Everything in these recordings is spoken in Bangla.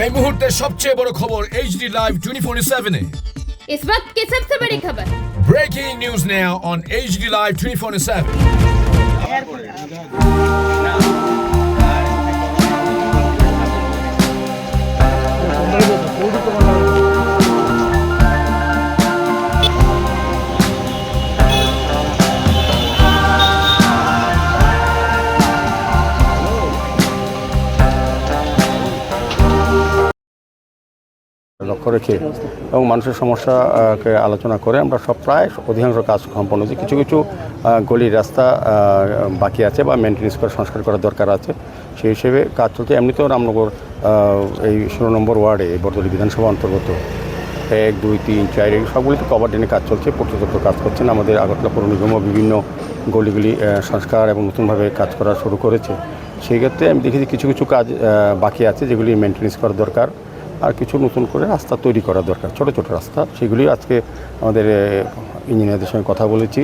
এই মুহূর্তের সবচেয়ে বড় খবর HD Live 24/7 এ। इस वक्त की सबसे बड़ी खबर। Breaking news now on HD Live 24/7. লক্ষ্য রেখে এবং মানুষের সমস্যাকে আলোচনা করে আমরা সব প্রায় অধিকাংশ কাজ সম্পন্ন হচ্ছে। কিছু কিছু গলির রাস্তা বাকি আছে বা মেনটেন্স করে সংস্কার করার দরকার আছে, সেই হিসেবে কাজ চলছে। এমনিতেও রামনগর এই 16 নম্বর ওয়ার্ডে বরদলি বিধানসভা অন্তর্গত 1, 2, 3, 4 এই সবগুলিতে কভার ড্রেনে কাজ চলছে। পর্যটক কাজ করছেন। আমাদের আগরতলা পৌর নিগমও বিভিন্ন গলিগুলি সংস্কার এবং নতুনভাবে কাজ করা শুরু করেছে। সেই ক্ষেত্রে আমি দেখেছি কিছু কিছু কাজ বাকি আছে যেগুলি মেনটেন্স করা দরকার, আর কিছু নতুন করে রাস্তা তৈরি করা দরকার, ছোট ছোট রাস্তা। সেগুলি আজকে আমাদের ইঞ্জিনিয়ারদের সঙ্গে কথা বলেছি,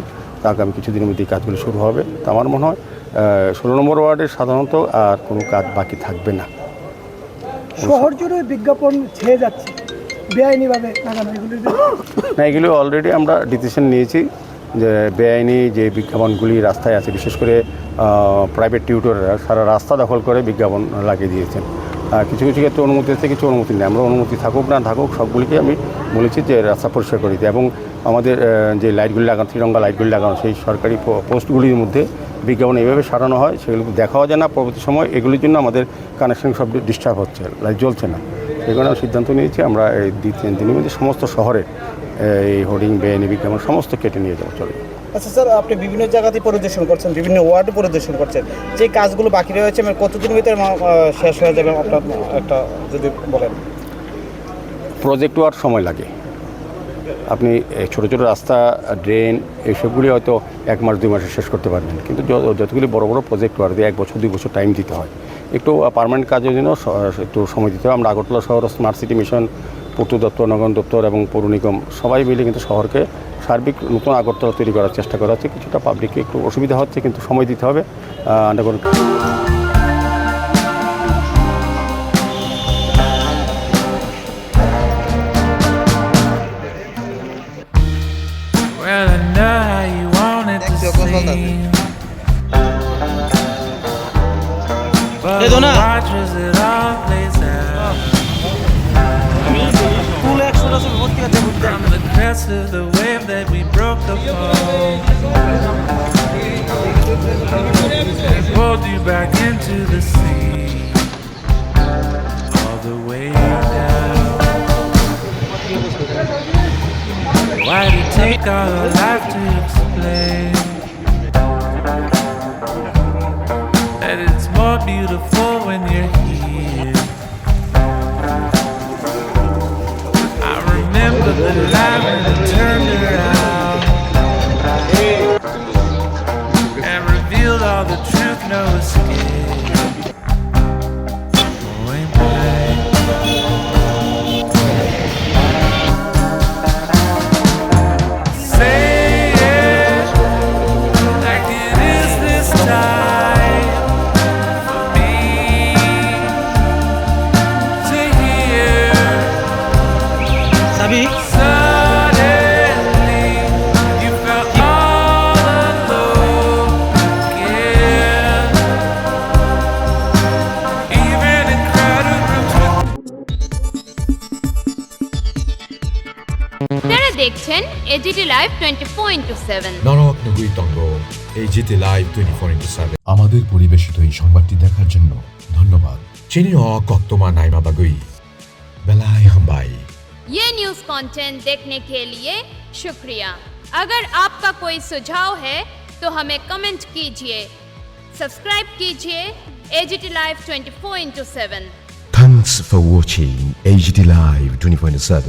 আগামী কিছুদিনের মধ্যে এই কাজগুলি শুরু হবে। তা আমার মনে হয় 16 নম্বর ওয়ার্ডে সাধারণত আর কোনো কাজ বাকি থাকবে না। শহর জুড়ে বিজ্ঞাপন ছেয়ে যাচ্ছে বেআইনিভাবে না, এগুলি অলরেডি আমরা ডিসিশন নিয়েছি যে বেআইনি যে বিজ্ঞাপনগুলি রাস্তায় আছে, বিশেষ করে প্রাইভেট টিউটররা সারা রাস্তা দখল করে বিজ্ঞাপন লাগিয়ে দিয়েছেন। কিছু কিছু ক্ষেত্রে অনুমতি আছে, কিছু অনুমতি নেই। আমরা অনুমতি থাকুক না থাকুক সবগুলিকে আমি বলেছি যে রাস্তা পরিষ্কার করে দিতে, এবং আমাদের যে লাইটগুলি লাগানো, ত্রিরঙ্গা লাইটগুলি লাগানো, সেই সরকারি পোস্টগুলির মধ্যে বিজ্ঞাপন এইভাবে সারানো হয়, সেগুলো দেখাও যায় না। পরবর্তী সময় এগুলির জন্য আমাদের কানেকশন সব ডিস্টার্ব হচ্ছে, লাইট জ্বলছে না। সেই কারণে সিদ্ধান্ত নিয়েছি আমরা এই 2-3 দিনের মধ্যে সমস্ত শহরে এই হোর্ডিং বেআইনি বিজ্ঞাপন সমস্ত কেটে নিয়ে যাবো, চলে। আচ্ছা স্যার, আপনি বিভিন্ন জায়গাতে পরিদর্শন করছেন, বিভিন্ন ওয়ার্ড পরিদর্শন করছেন, যে কাজগুলো বাকি রয়েছে কতদিন ভিতরে শেষ হয়ে যাবে আপনার একটা যদি বলেন? প্রজেক্ট ওয়ার্ক সময় লাগে। আপনি ছোটো ছোটো রাস্তা, ড্রেন এইসবগুলি হয়তো 1 মাস 2 মাসে শেষ করতে পারবেন, কিন্তু যতগুলি বড় বড় প্রজেক্ট ওয়ার্ক দিয়ে 1 বছর 2 বছর টাইম দিতে হয়। একটু পার্মানেন্ট কাজের জন্য একটু সময় দিতে হয়। আমরা আগরতলা শহর স্মার্ট সিটি মিশন, পূর্ত দপ্তর, নগর দপ্তর এবং পৌর নিগম সবাই মিলে কিন্তু শহরকে সার্বিক নতুন আগরতলা তৈরি করার চেষ্টা করা হচ্ছে। কিছুটা পাবলিককে একটু অসুবিধা হচ্ছে, কিন্তু সময় দিতে হবে। Underground Well, I know how you want it to seem, but watch as it all plays out. From the crest of the wave that we broke upon, it pulled you back into the sea, all the way down. Why do you take all our life to explain that it's more beautiful when you're here? I remember the night when it turned around and revealed all the truth, no escape. Going back. আপনারা দেখছেন AGT Live 24/7। নরক নগুই তঙ্গ AGT Live 24/7। আমাদের পরিবেশিত এই সংবাদটি দেখার জন্য ধন্যবাদ। চিনিও কক্তমা নাইমা বাগুই বেলাই হামবাই। ये न्यूज़ कंटेंट देखने के लिए शुक्रिया। अगर आपका कोई सुझाव है तो हमें कमेंट कीजिए, सब्सक्राइब कीजिए AGT Live 24/7। Thanks for watching AGT Live 24/7.